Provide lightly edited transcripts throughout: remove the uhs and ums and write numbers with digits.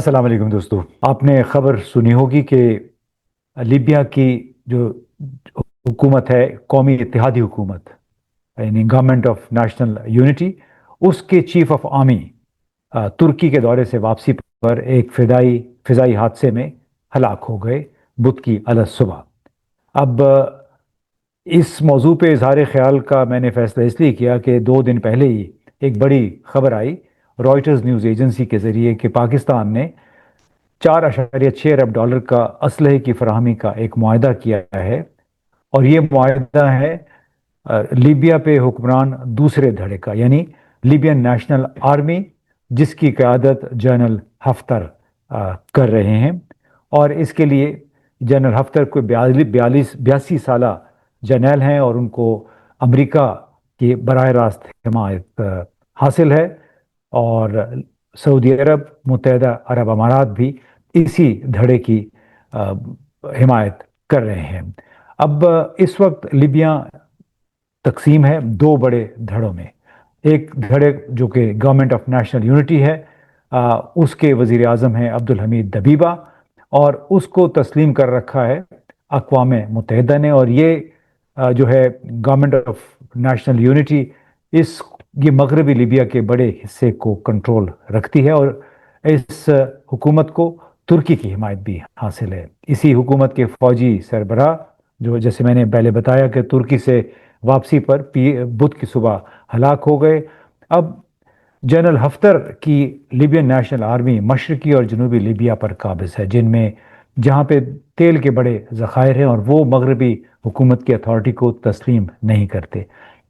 السلام علیکم دوستو، آپ نے خبر سنی ہوگی کہ لیبیا کی جو حکومت ہے، قومی اتحادی حکومت یعنی گورنمنٹ آف نیشنل یونٹی، اس کے چیف آف آرمی ترکی کے دورے سے واپسی پر ایک فضائی حادثے میں ہلاک ہو گئے بدھ کی صبح۔ اب اس موضوع پہ اظہار خیال کا میں نے فیصلہ اس لیے کیا کہ 2 دن پہلے ہی ایک بڑی خبر آئی رائٹرز نیوز ایجنسی کے ذریعے کہ پاکستان نے 4.6 ارب ڈالر کا اسلحے کی فراہمی کا ایک معاہدہ کیا ہے، اور یہ معاہدہ ہے لیبیا پہ حکمران دوسرے دھڑے کا، یعنی لیبین نیشنل آرمی، جس کی قیادت جنرل ہفتر کر رہے ہیں۔ اور اس کے لیے جنرل ہفتر کو 82 سالہ جرنیل ہیں، اور ان کو امریکہ کی براہ راست حمایت حاصل ہے، اور سعودی عرب، متحدہ عرب امارات بھی اسی دھڑے کی حمایت کر رہے ہیں۔ اب اس وقت لیبیا تقسیم ہے 2 بڑے دھڑوں میں۔ ایک دھڑے جو کہ گورنمنٹ آف نیشنل یونٹی ہے، اس کے وزیر اعظم ہیں عبدالحمید دبیبہ، اور اس کو تسلیم کر رکھا ہے اقوام متحدہ نے۔ اور یہ جو ہے گورنمنٹ آف نیشنل یونٹی، یہ مغربی لیبیا کے بڑے حصے کو کنٹرول رکھتی ہے، اور اس حکومت کو ترکی کی حمایت بھی حاصل ہے۔ اسی حکومت کے فوجی سربراہ، جو جیسے میں نے پہلے بتایا کہ ترکی سے واپسی پر بدھ کی صبح ہلاک ہو گئے۔ اب جنرل ہفتر کی لیبین نیشنل آرمی مشرقی اور جنوبی لیبیا پر قابض ہے، جہاں پہ تیل کے بڑے ذخائر ہیں، اور وہ مغربی حکومت کی اتھارٹی کو تسلیم نہیں کرتے۔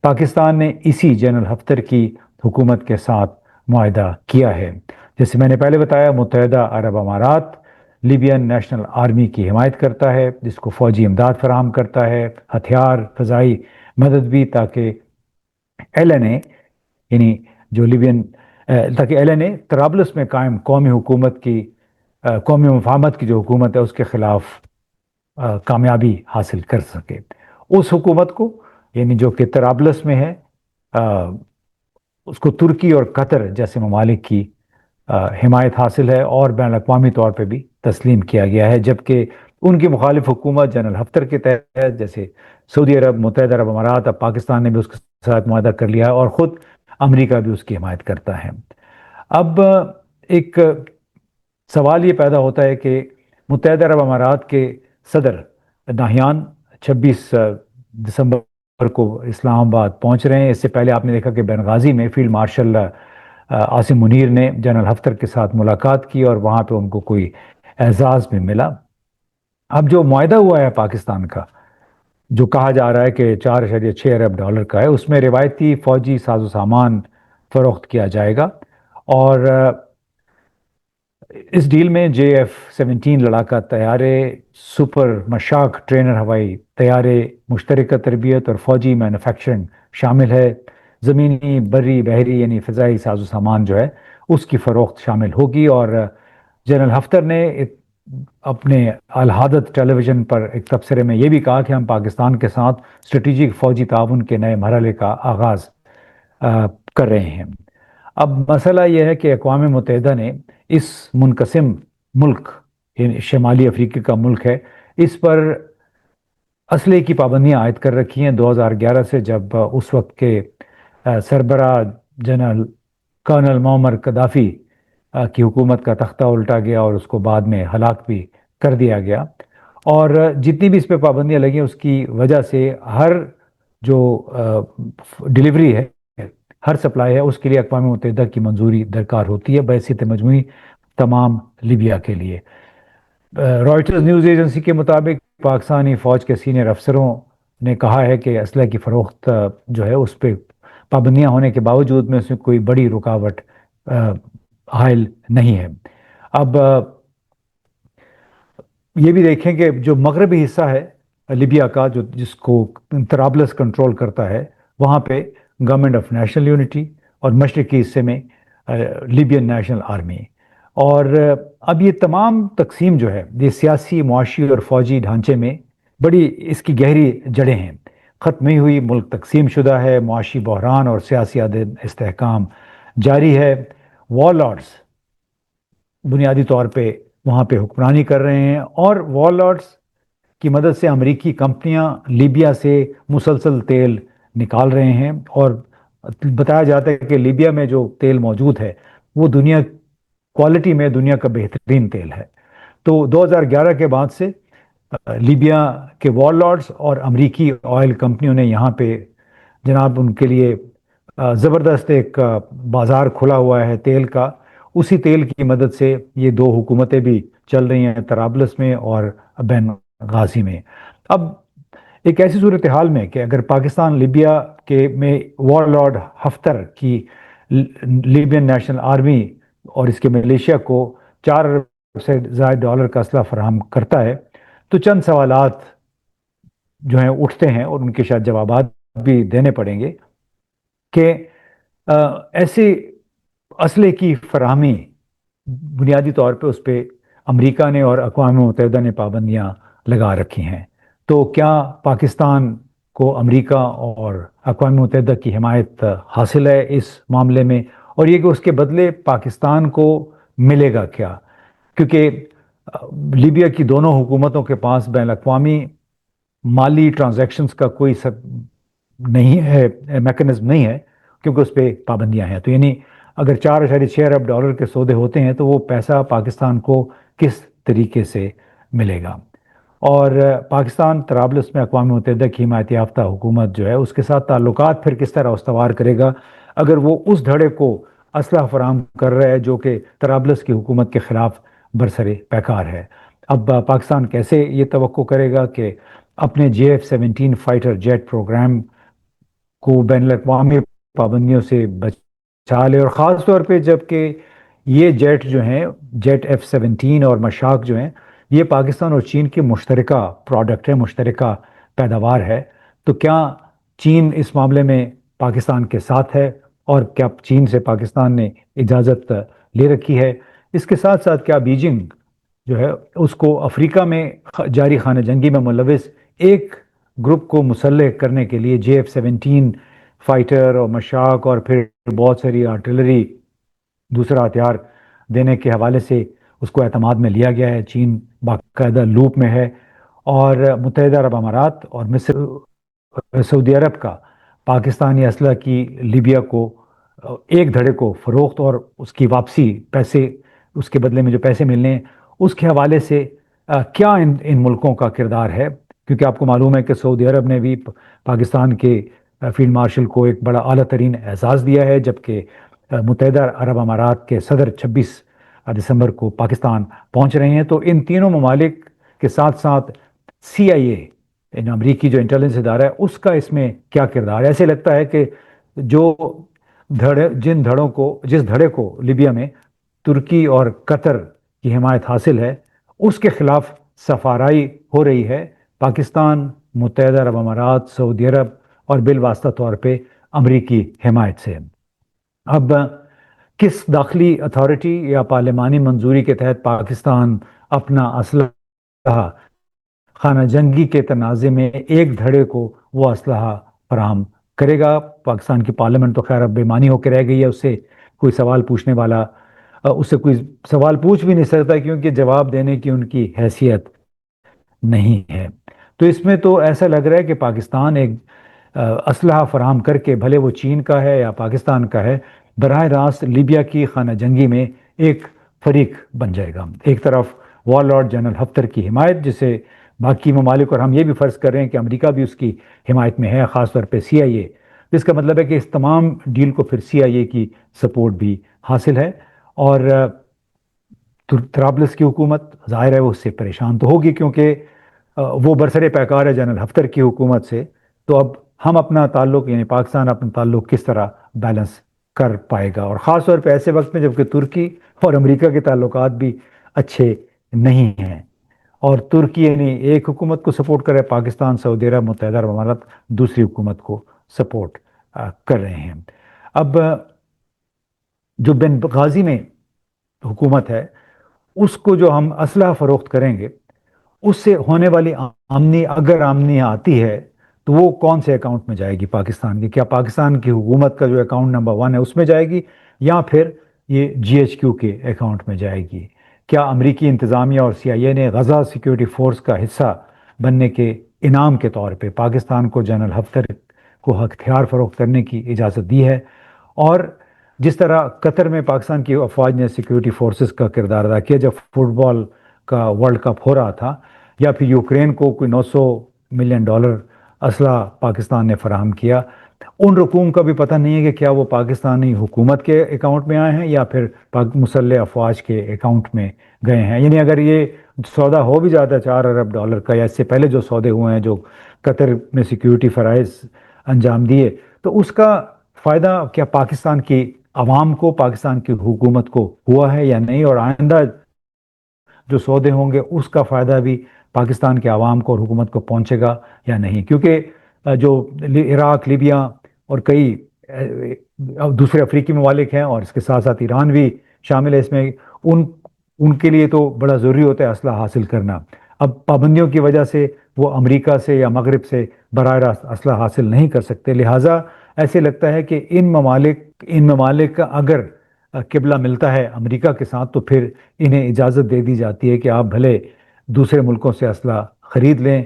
پاکستان نے اسی جنرل ہفتر کی حکومت کے ساتھ معاہدہ کیا ہے۔ جیسے میں نے پہلے بتایا، متحدہ عرب امارات لیبین نیشنل آرمی کی حمایت کرتا ہے، جس کو فوجی امداد فراہم کرتا ہے، ہتھیار، فضائی مدد بھی، تاکہ ایل این اے یعنی جو لیبین تاکہ ایل این اے طرابلس میں قائم قومی مفاہمت کی جو حکومت ہے اس کے خلاف کامیابی حاصل کر سکے۔ اس حکومت کو، یعنی جو کہ طرابلس میں ہے، اس کو ترکی اور قطر جیسے ممالک کی حمایت حاصل ہے، اور بین الاقوامی طور پہ بھی تسلیم کیا گیا ہے، جبکہ ان کی مخالف حکومت جنرل ہفتر کے تحت جیسے سعودی عرب، متحدہ عرب امارات، اب پاکستان نے بھی اس کے ساتھ معاہدہ کر لیا ہے، اور خود امریکہ بھی اس کی حمایت کرتا ہے۔ اب ایک سوال یہ پیدا ہوتا ہے کہ متحدہ عرب امارات کے صدر ناہیان 26 دسمبر کو اسلام آباد پہنچ رہے ہیں۔ اس سے پہلے آپ نے دیکھا کہ بنغازی میں فیلڈ مارشل عاصم منیر نے جنرل ہفتر کے ساتھ ملاقات کی، اور وہاں پہ ان کو کوئی اعزاز بھی ملا۔ اب جو معاہدہ ہوا ہے پاکستان کا، جو کہا جا رہا ہے کہ 4.6 ارب ڈالر کا ہے، اس میں روایتی فوجی ساز و سامان فروخت کیا جائے گا، اور اس ڈیل میں JF-17 لڑاکا طیارے، سپر مشاق ٹرینر ہوائی طیارے، مشترکہ تربیت اور فوجی مینوفیکچرنگ شامل ہے۔ زمینی، بری، بحری یعنی فضائی ساز و سامان جو ہے اس کی فروخت شامل ہوگی۔ اور جنرل ہفتر نے اپنے الحادث ٹیلی ویژن پر ایک تبصرے میں یہ بھی کہا کہ ہم پاکستان کے ساتھ اسٹریٹجک فوجی تعاون کے نئے مرحلے کا آغاز کر رہے ہیں۔ اب مسئلہ یہ ہے کہ اقوام متحدہ نے اس منقسم ملک، یعنی شمالی افریقہ کا ملک ہے، اس پر اسلحے کی پابندیاں عائد کر رکھی ہیں 2011 سے، جب اس وقت کے سربراہ جنرل کرنل معمر قذافی کی حکومت کا تختہ الٹا گیا، اور اس کو بعد میں ہلاک بھی کر دیا گیا۔ اور جتنی بھی اس پہ پابندیاں لگی ہیں، اس کی وجہ سے ہر جو ڈیلیوری ہے، ہر سپلائی ہے، اس کے لیے اقوام متحدہ کی منظوری درکار ہوتی ہے بحیثیت مجموعی تمام لیبیا کے لیے۔ رائٹرز نیوز ایجنسی کے مطابق پاکستانی فوج کے سینئر افسروں نے کہا ہے کہ اسلحے کی فروخت جو ہے اس پہ پابندیاں ہونے کے باوجود میں اس میں کوئی بڑی رکاوٹ حائل نہیں ہے۔ اب یہ بھی دیکھیں کہ جو مغربی حصہ ہے لیبیا کا، جس کو طرابلس کنٹرول کرتا ہے، وہاں پہ گورنمنٹ آف نیشنل یونٹی، اور مشرقی حصے میں لیبین نیشنل آرمی۔ اور اب یہ تمام تقسیم جو ہے، یہ سیاسی، معاشی اور فوجی ڈھانچے میں بڑی اس کی گہری جڑیں ہیں۔ ختم نہیں ہوئی، ملک تقسیم شدہ ہے، معاشی بحران اور سیاسی عدم استحکام جاری ہے۔ وار لارڈز بنیادی طور پہ وہاں پہ حکمرانی کر رہے ہیں، اور وار لارڈس کی مدد سے امریکی کمپنیاں لیبیا سے مسلسل تیل نکال رہے ہیں، اور بتایا جاتا ہے کہ لیبیا میں جو تیل موجود ہے وہ دنیا کوالٹی میں دنیا کا بہترین تیل ہے۔ تو 2011 کے بعد سے لیبیا کے وار لارڈز اور امریکی آئل کمپنیوں نے یہاں پہ جناب ان کے لیے زبردست ایک بازار کھلا ہوا ہے تیل کا۔ اسی تیل کی مدد سے یہ دو حکومتیں بھی چل رہی ہیں، طرابلس میں اور بین غازی میں۔ اب ایک ایسی صورتحال میں کہ اگر پاکستان لیبیا کے میں وار لارڈ ہفتر کی لیبین نیشنل آرمی اور اس کے ملیشیا کو 4 ارب سے زائد ڈالر کا اسلحہ فراہم کرتا ہے، تو چند سوالات جو ہیں اٹھتے ہیں، اور ان کے شاید جوابات بھی دینے پڑیں گے کہ ایسے اسلحے کی فراہمی بنیادی طور پہ اس پہ امریکہ نے اور اقوام متحدہ نے پابندیاں لگا رکھی ہیں، تو کیا پاکستان کو امریکہ اور اقوام متحدہ کی حمایت حاصل ہے اس معاملے میں، اور یہ کہ اس کے بدلے پاکستان کو ملے گا کیا؟ کیونکہ لیبیا کی دونوں حکومتوں کے پاس بین الاقوامی مالی ٹرانزیکشنز کا کوئی نہیں ہے، میکنزم نہیں ہے، کیونکہ اس پہ پابندیاں ہیں۔ تو یعنی اگر 4.6 ارب ڈالر کے سودے ہوتے ہیں تو وہ پیسہ پاکستان کو کس طریقے سے ملے گا؟ اور پاکستان طرابلس میں اقوام متحدہ کی حمایت یافتہ حکومت جو ہے اس کے ساتھ تعلقات پھر کس طرح استوار کرے گا اگر وہ اس دھڑے کو اسلحہ فراہم کر رہا ہے جو کہ طرابلس کی حکومت کے خلاف برسر پیکار ہے؟ اب پاکستان کیسے یہ توقع کرے گا کہ اپنے JF-17 فائٹر جیٹ پروگرام کو بین الاقوامی پابندیوں سے بچا لے، اور خاص طور پہ جب کہ یہ جیٹ جو ہیں، جیٹ F-17 اور مشاق جو ہیں، یہ پاکستان اور چین کی مشترکہ پروڈکٹ ہے، مشترکہ پیداوار ہے؟ تو کیا چین اس معاملے میں پاکستان کے ساتھ ہے، اور کیا چین سے پاکستان نے اجازت لے رکھی ہے؟ اس کے ساتھ ساتھ کیا بیجنگ جو ہے اس کو افریقہ میں جاری خانہ جنگی میں ملوث ایک گروپ کو مسلح کرنے کے لیے JF-17 فائٹر اور مشاق اور پھر بہت ساری آرٹلری دوسرا ہتھیار دینے کے حوالے سے اس کو اعتماد میں لیا گیا ہے؟ چین باقاعدہ لوپ میں ہے، اور متحدہ عرب امارات اور مصر سعودی عرب کا پاکستانی اسلحہ کی لیبیا کو ایک دھڑے کو فروخت اور اس کی واپسی پیسے اس کے بدلے میں جو پیسے ملنے ہیں اس کے حوالے سے کیا ان ملکوں کا کردار ہے؟ کیونکہ آپ کو معلوم ہے کہ سعودی عرب نے بھی پاکستان کے فیلڈ مارشل کو ایک بڑا اعلیٰ ترین اعزاز دیا ہے، جبکہ متحدہ عرب امارات کے صدر 26 دسمبر کو پاکستان پہنچ رہے ہیں۔ تو ان تینوں ممالک کے ساتھ ساتھ CIA امریکی جو انٹیلیجنس ادارہ ہے اس کا اس میں کیا کردار ہے؟ ایسے لگتا ہے کہ جس دھڑے کو لیبیا میں ترکی اور قطر کی حمایت حاصل ہے اس کے خلاف سفارائی ہو رہی ہے پاکستان، متحدہ عرب امارات، سعودی عرب اور بالواسطہ طور پہ امریکی حمایت سے۔ اب کس داخلی اتھارٹی یا پارلیمانی منظوری کے تحت پاکستان اپنا اسلحہ خانہ جنگی کے تنازع میں ایک دھڑے کو وہ اسلحہ فراہم کرے گا؟ پاکستان کی پارلیمنٹ تو خیر اب بے معنی ہو کے رہ گئی ہے، اس سے کوئی سوال پوچھنے والا اس سے کوئی سوال پوچھ بھی نہیں سکتا، کیونکہ جواب دینے کی ان کی حیثیت نہیں ہے۔ تو اس میں تو ایسا لگ رہا ہے کہ پاکستان ایک اسلحہ فراہم کر کے، بھلے وہ چین کا ہے یا پاکستان کا ہے، براہ راست لیبیا کی خانہ جنگی میں ایک فریق بن جائے گا۔ ایک طرف وار لارڈ جنرل ہفتر کی حمایت، جسے باقی ممالک اور ہم یہ بھی فرض کر رہے ہیں کہ امریکہ بھی اس کی حمایت میں ہے، خاص طور پہ CIA، جس کا مطلب ہے کہ اس تمام ڈیل کو پھر CIA کی سپورٹ بھی حاصل ہے، اور طرابلس کی حکومت ظاہر ہے وہ اس سے پریشان تو ہوگی، کیونکہ وہ برسر پیکار ہے جنرل ہفتر کی حکومت سے۔ تو اب ہم اپنا تعلق یعنی پاکستان اپنا تعلق کس طرح بیلنس کر پائے گا، اور خاص طور پہ ایسے وقت میں جب کہ ترکی اور امریکہ کے تعلقات بھی اچھے نہیں ہیں، اور ترکی یعنی ایک حکومت کو سپورٹ کر رہے، پاکستان، سعودی عرب، متحدہ عرب امارات دوسری حکومت کو سپورٹ کر رہے ہیں۔ اب جو بن غازی میں حکومت ہے اس کو جو ہم اسلحہ فروخت کریں گے، اس سے ہونے والی آمدنی اگر آمدنی آتی ہے تو وہ کون سے اکاؤنٹ میں جائے گی پاکستان کی؟ کیا پاکستان کی حکومت کا جو اکاؤنٹ نمبر 1 ہے اس میں جائے گی، یا پھر یہ GHQ کے اکاؤنٹ میں جائے گی؟ کیا امریکی انتظامیہ اور CIA نے غزہ سیکیورٹی فورس کا حصہ بننے کے انعام کے طور پہ پاکستان کو جنرل حفتر کو ہتھیار فروخت کرنے کی اجازت دی ہے؟ اور جس طرح قطر میں پاکستان کی افواج نے سیکیورٹی فورسز کا کردار ادا کیا جب فٹ بال کا ورلڈ کپ ہو رہا تھا، یا پھر یوکرین کو کوئی $900 ملین اسلحہ پاکستان نے فراہم کیا، ان رقوم کا بھی پتہ نہیں ہے کہ کیا وہ پاکستانی حکومت کے اکاؤنٹ میں آئے ہیں یا پھر مسلح افواج کے اکاؤنٹ میں گئے ہیں۔ یعنی اگر یہ سودا ہو بھی جاتا ہے $4 ارب کا، یا اس سے پہلے جو سودے ہوئے ہیں جو قطر میں سیکیورٹی فرائض انجام دیے، تو اس کا فائدہ کیا پاکستان کی عوام کو، پاکستان کی حکومت کو ہوا ہے یا نہیں؟ اور آئندہ جو سودے ہوں گے اس کا فائدہ بھی پاکستان کے عوام کو اور حکومت کو پہنچے گا یا نہیں؟ کیونکہ جو عراق، لیبیا اور کئی دوسرے افریقی ممالک ہیں، اور اس کے ساتھ ساتھ ایران بھی شامل ہے اس میں، ان کے لیے تو بڑا ضروری ہوتا ہے اسلحہ حاصل کرنا۔ اب پابندیوں کی وجہ سے وہ امریکہ سے یا مغرب سے براہ راست اسلحہ حاصل نہیں کر سکتے، لہٰذا ایسے لگتا ہے کہ ان ممالک کا اگر قبلہ ملتا ہے امریکہ کے ساتھ، تو پھر انہیں اجازت دے دی جاتی ہے کہ آپ بھلے دوسرے ملکوں سے اسلحہ خرید لیں۔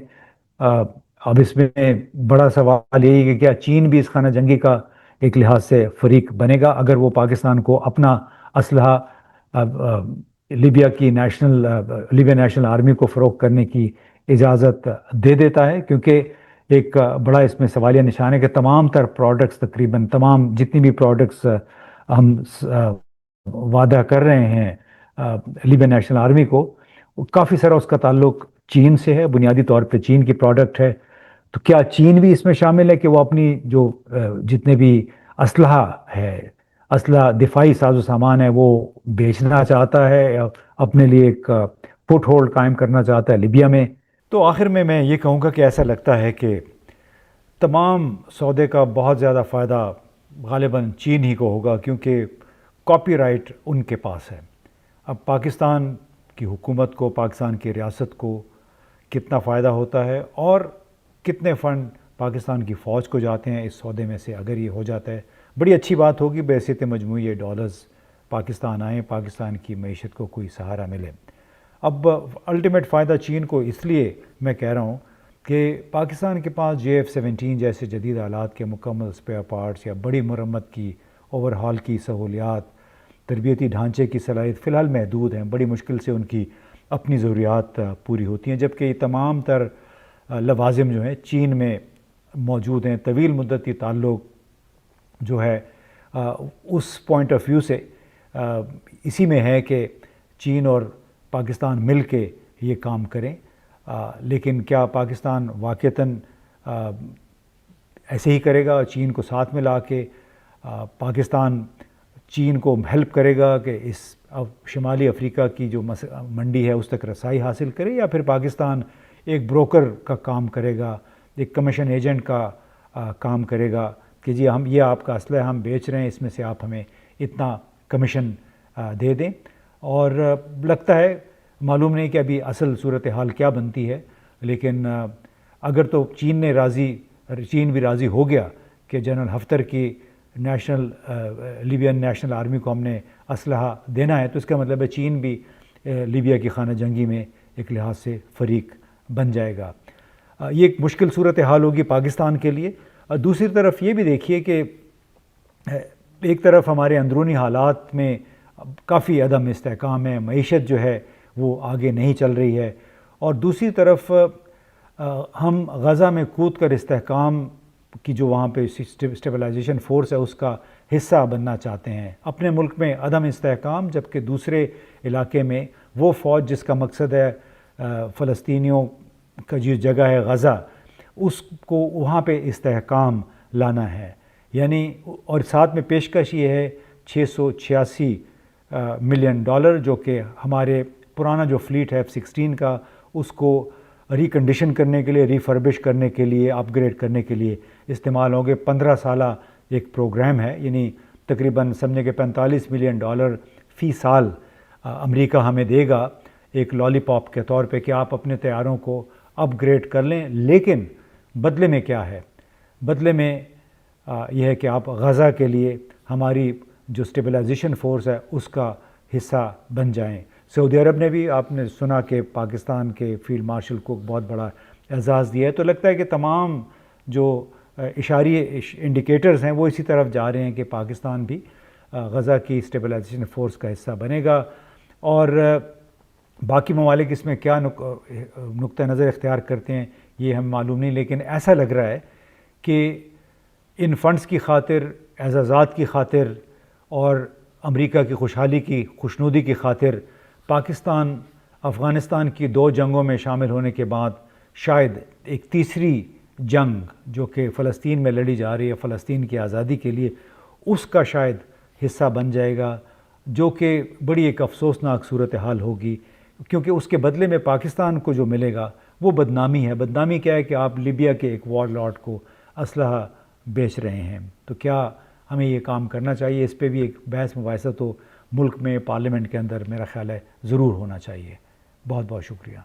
اب اس میں بڑا سوال یہی ہے کہ کیا چین بھی اس خانہ جنگی کا ایک لحاظ سے فریق بنے گا اگر وہ پاکستان کو اپنا اسلحہ لیبیا نیشنل آرمی کو فروخت کرنے کی اجازت دے دیتا ہے؟ کیونکہ ایک بڑا اس میں سوالیہ نشان ہے کہ تمام تر پروڈکٹس، تقریباً تمام جتنی بھی پروڈکٹس ہم وعدہ کر رہے ہیں لیبیا نیشنل آرمی کو، کافی سارا اس کا تعلق چین سے ہے، بنیادی طور پہ چین کی پروڈکٹ ہے۔ تو کیا چین بھی اس میں شامل ہے کہ وہ اپنی جو جتنے بھی اسلحہ دفاعی ساز و سامان ہے وہ بیچنا چاہتا ہے یا اپنے لیے ایک فٹ ہولڈ قائم کرنا چاہتا ہے لیبیا میں؟ تو آخر میں یہ کہوں گا کہ ایسا لگتا ہے کہ تمام سودے کا بہت زیادہ فائدہ غالباً چین ہی کو ہوگا، کیونکہ کاپی رائٹ ان کے پاس ہے۔ اب پاکستان کی حکومت کو، پاکستان کی ریاست کو کتنا فائدہ ہوتا ہے اور کتنے فنڈ پاکستان کی فوج کو جاتے ہیں اس سودے میں سے، اگر یہ ہو جاتا ہے بڑی اچھی بات ہوگی، بحیثیت مجموعی یہ ڈالرز پاکستان آئیں، پاکستان کی معیشت کو کوئی سہارا ملے۔ اب الٹیمیٹ فائدہ چین کو اس لیے میں کہہ رہا ہوں کہ پاکستان کے پاس JF-17 جیسے جدید آلات کے مکمل اسپیئر پارٹس یا بڑی مرمت کی اوور ہال کی سہولیات، تربیتی ڈھانچے کی صلاحیت فی الحال محدود ہیں، بڑی مشکل سے ان کی اپنی ضروریات پوری ہوتی ہیں، جبکہ یہ تمام تر لوازم جو ہیں چین میں موجود ہیں۔ طویل مدتی تعلق جو ہے اس پوائنٹ آف ویو سے اسی میں ہے کہ چین اور پاکستان مل کے یہ کام کریں، لیکن کیا پاکستان واقعتاً ایسے ہی کرے گا؟ چین کو ساتھ میں لا کے پاکستان چین کو ہیلپ کرے گا کہ اس شمالی افریقہ کی جو منڈی ہے اس تک رسائی حاصل کرے، یا پھر پاکستان ایک بروکر کا کام کرے گا، ایک کمیشن ایجنٹ کا کام کرے گا کہ جی یہ آپ کا اسلحہ ہم بیچ رہے ہیں، اس میں سے آپ ہمیں اتنا کمیشن دے دیں؟ اور لگتا ہے، معلوم نہیں کہ ابھی اصل صورتحال کیا بنتی ہے، لیکن اگر تو چین بھی راضی ہو گیا کہ جنرل حفتر کی لیبین نیشنل آرمی کو ہم نے اسلحہ دینا ہے، تو اس کا مطلب ہے چین بھی لیبیا کی خانہ جنگی میں ایک لحاظ سے فریق بن جائے گا۔ یہ ایک مشکل صورتحال ہوگی پاکستان کے لیے۔ دوسری طرف یہ بھی دیکھیے کہ ایک طرف ہمارے اندرونی حالات میں کافی عدم استحکام ہے، معیشت جو ہے وہ آگے نہیں چل رہی ہے، اور دوسری طرف ہم غزہ میں کود کر استحکام کی جو وہاں پہ اسٹیبلائزیشن فورس ہے اس کا حصہ بننا چاہتے ہیں۔ اپنے ملک میں عدم استحکام، جبکہ دوسرے علاقے میں وہ فوج جس کا مقصد ہے فلسطینیوں کا جو جگہ ہے غزہ، اس کو وہاں پہ استحکام لانا ہے، یعنی اور ساتھ میں پیشکش یہ ہے $686 ملین، جو کہ ہمارے پرانا جو فلیٹ ہے F-16 کا، اس کو ریکنڈیشن کرنے کے لیے، ریفربش کرنے کے لیے، اپ گریڈ کرنے کے لیے استعمال ہوں گے۔ 15 سالہ ایک پروگرام ہے، یعنی تقریباً سمجھے کہ $45 ملین فی سال امریکہ ہمیں دے گا ایک لالی پاپ کے طور پہ کہ آپ اپنے طیاروں کو اپ گریڈ کر لیں، لیکن بدلے میں کیا ہے؟ بدلے میں یہ ہے کہ آپ غزہ کے لیے ہماری جو اسٹیبلائزیشن فورس ہے اس کا حصہ بن جائیں۔ سعودی عرب نے بھی آپ نے سنا کہ پاکستان کے فیلڈ مارشل کو بہت بڑا اعزاز دیا ہے. تو لگتا ہے کہ تمام جو اشاری انڈیکیٹرز ہیں وہ اسی طرف جا رہے ہیں کہ پاکستان بھی غزہ کی اسٹیبلائزیشن فورس کا حصہ بنے گا. اور باقی ممالک اس میں کیا نقطہ نظر اختیار کرتے ہیں یہ ہمیں معلوم نہیں، لیکن ایسا لگ رہا ہے کہ ان فنڈز کی خاطر، اعزازات کی خاطر اور امریکہ کی خوشحالی کی خوشنودی کی خاطر پاکستان افغانستان کی 2 جنگوں میں شامل ہونے کے بعد شاید ایک تیسری جنگ جو کہ فلسطین میں لڑی جا رہی ہے فلسطین کی آزادی کے لیے، اس کا شاید حصہ بن جائے گا، جو کہ بڑی ایک افسوسناک صورتحال ہوگی، کیونکہ اس کے بدلے میں پاکستان کو جو ملے گا وہ بدنامی ہے. بدنامی کیا ہے کہ آپ لیبیا کے ایک وار لارڈ کو اسلحہ بیچ رہے ہیں. تو کیا ہمیں یہ کام کرنا چاہیے؟ اس پہ بھی ایک بحث مباحثہ تو ملک میں پارلیمنٹ کے اندر میرا خیال ہے ضرور ہونا چاہیے. بہت بہت شکریہ.